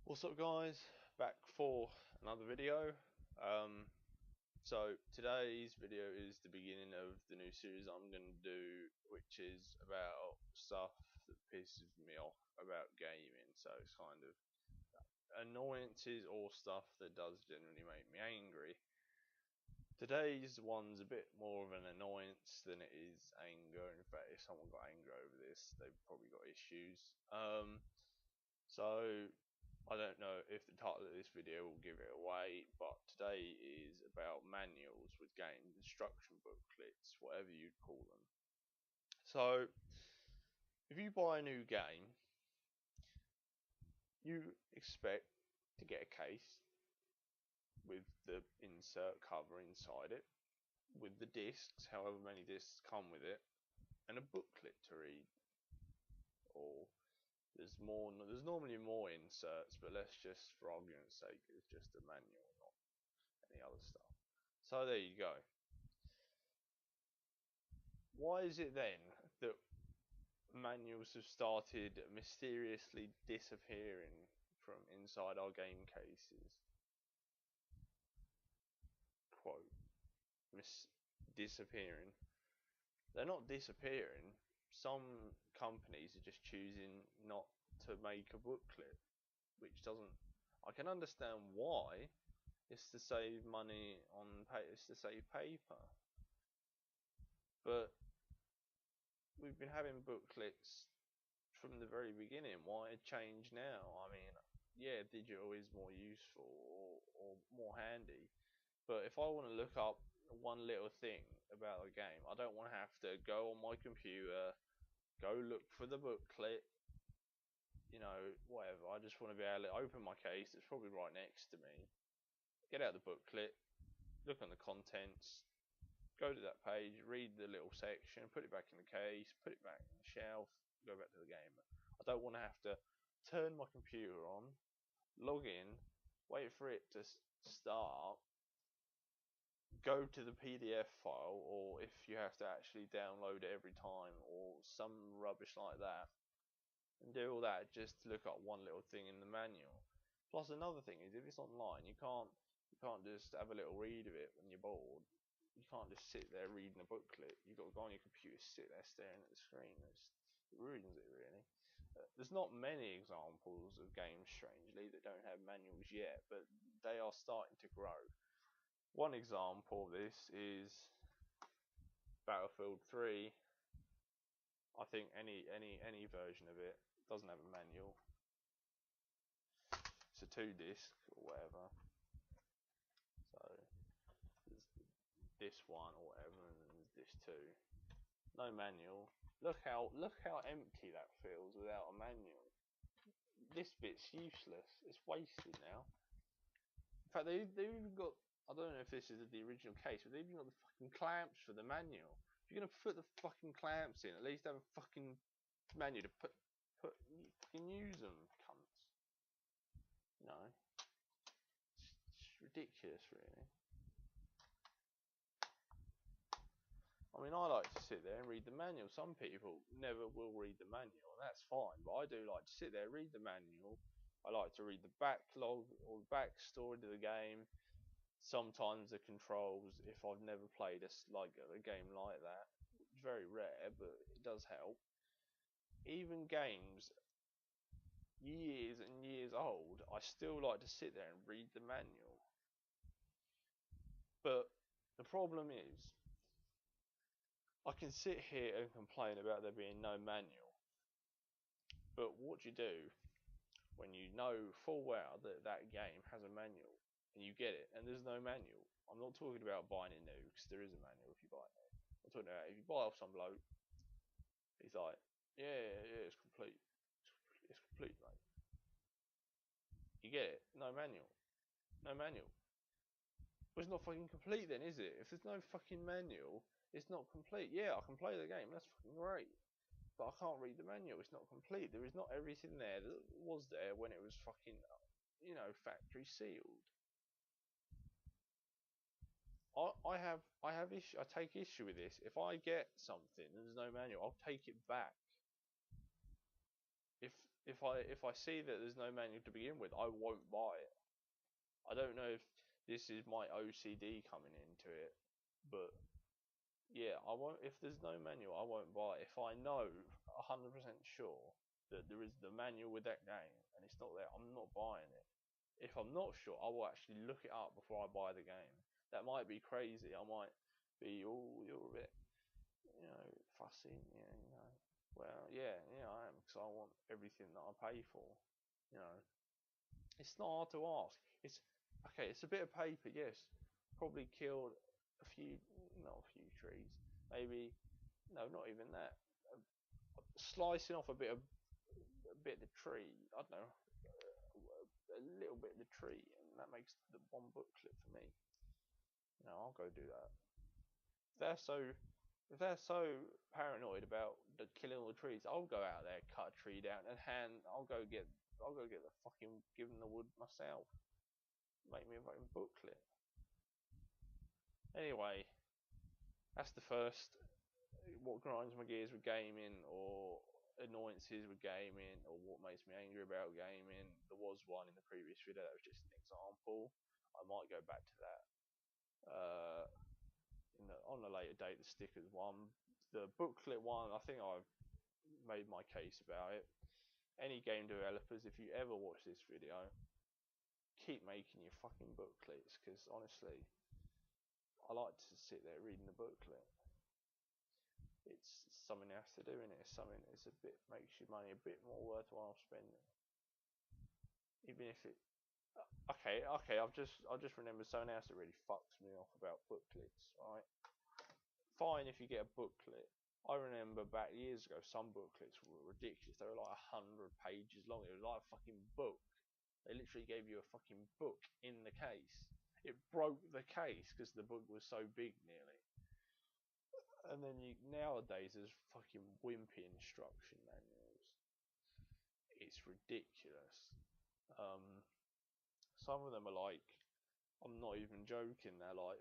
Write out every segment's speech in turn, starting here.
What's up, guys? Back for another video. Um, today's video is the beginning of the new series I'm gonna do, which is about stuff that pisses me off about gaming. So it's kind of annoyances or stuff that does generally make me angry. Today's one's a bit more of an annoyance than it is anger. In fact, if someone got angry over this, they've probably got issues. So I don't know if the title of this video will give it away, but today is about manuals with game instruction booklets, whatever you'd call them. So, if you buy a new game, you expect to get a case with the insert cover inside it, with the discs, however many discs come with it, and a booklet to read. Or there's more. There's normally more inserts, but let's just, for argument's sake, it's just a manual, not any other stuff. So there you go. Why is it then that manuals have started mysteriously disappearing from inside our game cases? Quote, disappearing. They're not disappearing. Some companies are just choosing not to make a booklet, which doesn't. I can understand why. It's to save money on it's to save paper. But we've been having booklets from the very beginning. Why change now? I mean, yeah, digital is more useful or more handy, but if I want to look up one little thing about a game, I don't want to have to go on my computer, go look for the booklet, whatever. I just want to be able to open my case, it's probably right next to me, get out the booklet, look on the contents, go to that page, read the little section, put it back in the case, put it back in the shelf, go back to the game. I don't want to have to turn my computer on, log in, wait for it to start, go to the PDF file, or if you have to actually download it every time, or some rubbish like that, and do all that just to look up one little thing in the manual. Plus, another thing is, if it's online, you can't just have a little read of it when you're bored. You can't just sit there reading a booklet. You've got to go on your computer, sit there staring at the screen. It ruins it, really. There's not many examples of games, strangely, that don't have manuals yet, but they are starting to grow. One example of this is Battlefield 3. I think any version of it doesn't have a manual. It's a 2-disc or whatever. So there's this one or whatever, and there's this too. No manual. Look how empty that feels without a manual. This bit's useless. It's wasted now. In fact, they've even got. I don't know if this is the original case, but they've even got the fucking clamps for the manual. If you're gonna put the fucking clamps in, at least have a fucking manual to put. You can use them, cunts. You know, it's ridiculous, really. I mean, I like to sit there and read the manual. Some people never will read the manual, and that's fine. But I do like to sit there, read the manual. I like to read the backlog or the backstory to the game. Sometimes the controls, if I've never played a game like that. It's very rare, but it does help. Even games years and years old, I still like to sit there and read the manual. But the problem is, I can sit here and complain about there being no manual, but what do you do when you know full well that that game has a manual and you get it and there's no manual? I'm not talking about buying it new, because there is a manual if you buy it new. I'm talking about if you buy off some bloke, he's like, yeah, it's complete. It's complete, mate. You get it, no manual. No manual. Well, it's not fucking complete then, is it? If there's no fucking manual, it's not complete. Yeah, I can play the game, that's fucking great. But I can't read the manual, it's not complete. There is not everything there that was there when it was fucking, factory sealed. I take issue with this. If I get something and there's no manual, I'll take it back. If if I see that there's no manual to begin with, I won't buy it. I don't know if this is my OCD coming into it, but yeah, I won't. If there's no manual, I won't buy it. If I know 100% sure that there is the manual with that game and it's not there, I'm not buying it. If I'm not sure, I will actually look it up before I buy the game. That might be crazy. I might be, oh, you're a bit, fussy. Yeah, Well, yeah, I am, because I want everything that I pay for. You know, it's not hard to ask. It's okay. It's a bit of paper, yes. Probably killed not a few trees. Maybe no, not even that. Slicing off a bit of the tree. I don't know, a little bit of the tree, and that makes the one booklet for me. I'll go do that. They're so if they're so paranoid about the killing all the trees, I'll go out there, cut a tree down, and I'll go get the fucking give them the wood myself. Make me a fucking booklet. Anyway, that's the first. What grinds my gears with gaming, or annoyances with gaming, or what makes me angry about gaming. There was one in the previous video that was just an example. I might go back to that. On a later date, the stickers one. The booklet one, I think I've made my case about it. Any game developers, if you ever watch this video, keep making your fucking booklets, because honestly, I like to sit there reading the booklet. It's something else to do, and it's something that's makes your money a bit more worthwhile spending. Even if it okay, I've just remembered something else that really fucks me off about booklets, right? Fine if you get a booklet. I remember back years ago, some booklets were ridiculous. They were like 100 pages long. It was like a fucking book. They literally gave you a fucking book in the case. It broke the case because the book was so big, nearly. And then nowadays there's fucking wimpy instruction manuals. It's ridiculous. Some of them are like, I'm not even joking, they're like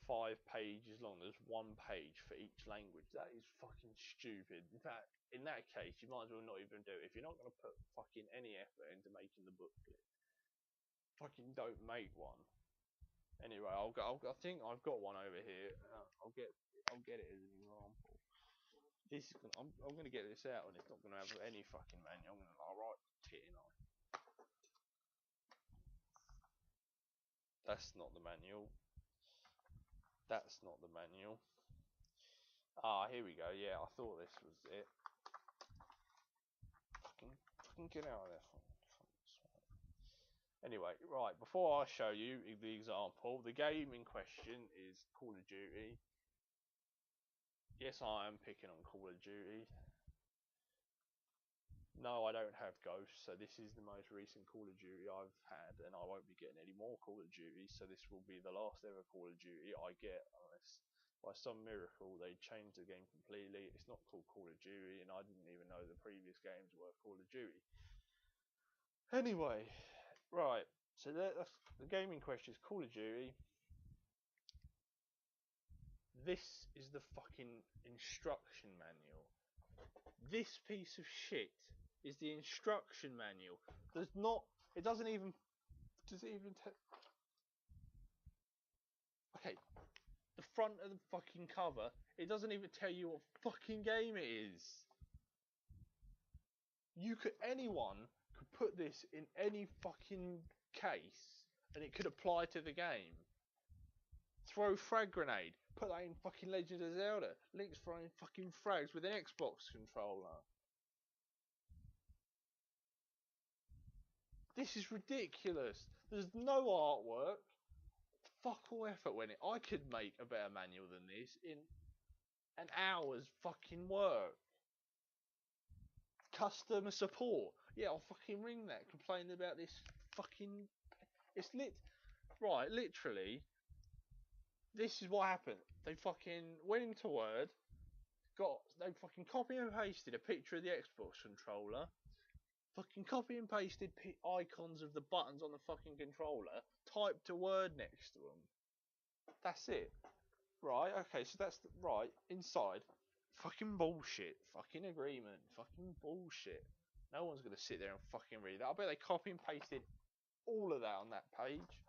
5 pages long. There's 1 page for each language. That is fucking stupid. In that case, you might as well not even do it. If you're not going to put fucking any effort into making the booklet, fucking don't make one. Anyway, I think I've got one over here. I'll get it as an example. I'm gonna get this out, and it's not gonna have any fucking manual. I'm gonna write titty knife. That's not the manual. That's not the manual. Here we go. Yeah, I thought this was it. Fucking get out of there. Anyway, right, before I show you the example, the game in question is Call of Duty. Yes, I am picking on Call of Duty. No, I don't have Ghosts, so this is the most recent Call of Duty I've had, and I won't be getting any more Call of Duty, so this will be the last ever Call of Duty I get, unless by some miracle they change the game completely. It's not called Call of Duty, and I didn't even know the previous games were Call of Duty. Anyway, right, so that's the game in question is Call of Duty. This is the fucking instruction manual. This piece of shit is the instruction manual. It doesn't even, okay, the front of the fucking cover, it doesn't even tell you what fucking game it is. Anyone could put this in any fucking case, and it could apply to the game. Throw frag grenade, put that in fucking Legend of Zelda. Link's throwing fucking frags with an Xbox controller. This is ridiculous. There's no artwork. Fuck all effort when I could make a better manual than this in an hour's fucking work. Customer support. Yeah, I'll fucking ring that. Complaining about this fucking. It's right, literally. This is what happened. They fucking went into Word. They fucking copy and pasted a picture of the Xbox controller. Fucking copy and pasted icons of the buttons on the fucking controller. Typed a word next to them. That's it. Right, okay, so that's right. Inside, fucking bullshit. Fucking agreement. Fucking bullshit. No one's going to sit there and fucking read that. I bet they copy and pasted all of that on that page.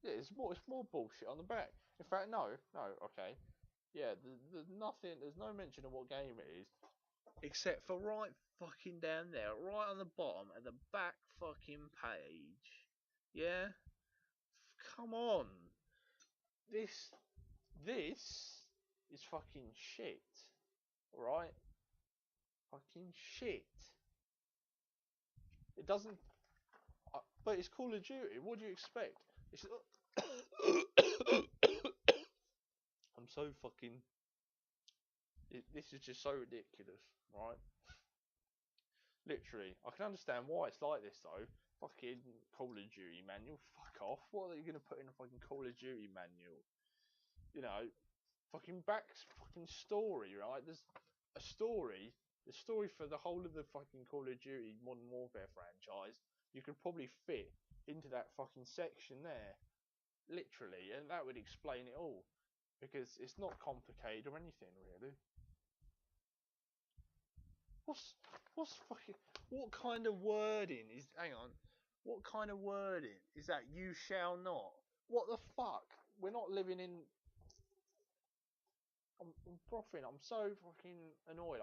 Yeah, it's more bullshit on the back. In fact, no, okay. Yeah, there's nothing, there's no mention of what game it is, except for right fucking down there, right on the bottom at the back fucking page. Yeah? Come on. This is fucking shit. Right? Fucking shit. It doesn't. But it's Call of Duty. What do you expect? It's. I'm so fucking. This is just so ridiculous, right? Literally, I can understand why it's like this though. Fucking Call of Duty manual. Fuck off. What are you gonna put in a fucking Call of Duty manual? You know, fucking fucking story, right? There's a story. The story for the whole of the fucking Call of Duty Modern Warfare franchise, you could probably fit into that fucking section there, literally, and that would explain it all, because it's not complicated or anything really. What's what's fucking what kind of wording is? Hang on, what kind of wording is that? You shall not. What the fuck? We're not living in. I'm frothing. I'm so fucking annoyed.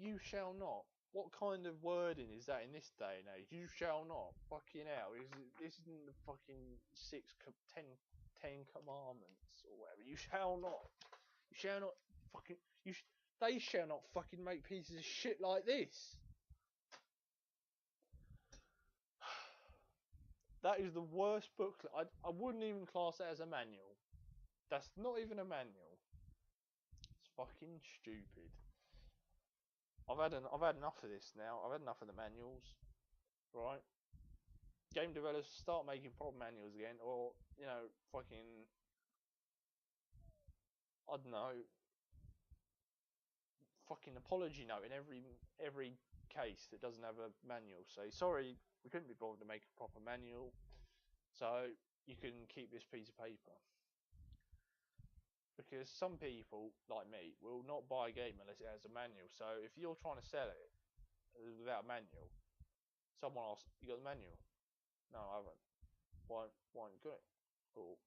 You shall not. What kind of wording is that in this day and age? You shall not. Fucking hell. This isn't the fucking ten commandments or whatever. You shall not. You shall not fucking. They shall not fucking make pieces of shit like this. That is the worst booklet. I wouldn't even class it as a manual. That's not even a manual. It's fucking stupid. I've had enough of this now. I've had enough of the manuals, right? Game developers start making proper manuals again, or fucking I don't know, fucking apology note in every case that doesn't have a manual. Say sorry, we couldn't be bothered to make a proper manual, so you can keep this piece of paper. Because some people, like me, will not buy a game unless it has a manual. So if you're trying to sell it without a manual, someone asks, "You got the manual?" "No, I haven't." Why haven't you got it?" Well,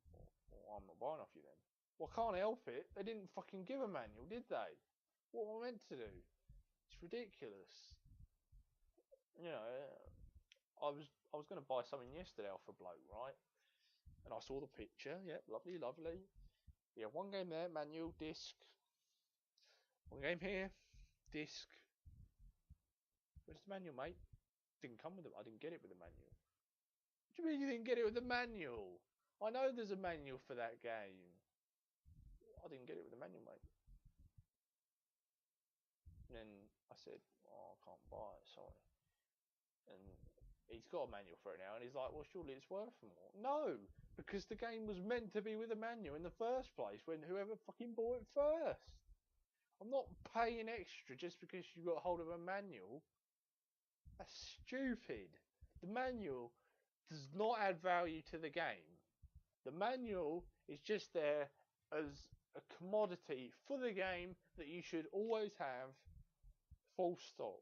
I'm not buying off you then. Well, I can't help it. They didn't fucking give a manual, did they? What am I meant to do? It's ridiculous. You know, I was going to buy something yesterday off a bloke, right? And I saw the picture. Yeah, lovely, lovely. Yeah, one game there, manual, disc. One game here, disc. Where's the manual, mate? Didn't come with it. I didn't get it with the manual. What do you mean you didn't get it with the manual? I know there's a manual for that game. I didn't get it with the manual, mate. And then I said, "Oh, I can't buy it, sorry." And he's got a manual for it now, and he's like, "Well, surely it's worth more." No, because the game was meant to be with a manual in the first place when whoever fucking bought it first. I'm not paying extra just because you got hold of a manual. That's stupid. The manual does not add value to the game. The manual is just there as a commodity for the game that you should always have, full stop.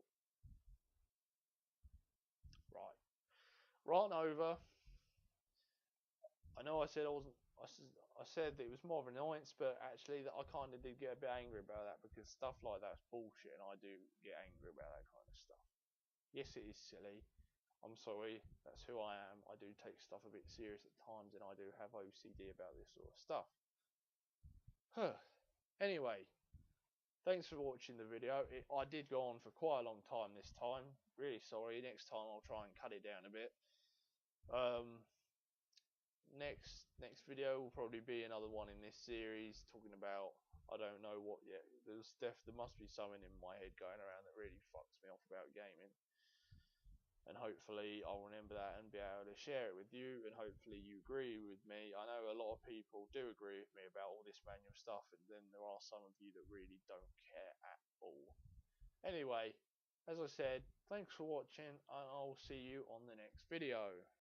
Right. Right over. I know I said I wasn't. I said that it was more of an annoyance, but actually, that I kind of did get a bit angry about that because stuff like that's bullshit, and I do get angry about that kind of stuff. Yes, it is silly. I'm sorry. That's who I am. I do take stuff a bit serious at times, and I do have OCD about this sort of stuff. Anyway, thanks for watching the video. I did go on for quite a long time this time. Really sorry. Next time I'll try and cut it down a bit. Next video will probably be another one in this series talking about, I don't know what yet. There must be something in my head going around that really fucks me off about gaming. And hopefully I'll remember that and be able to share it with you, and hopefully you agree with me. I know a lot of people do agree with me about all this manual stuff, and then there are some of you that really don't care at all. Anyway, as I said, thanks for watching, and I'll see you on the next video.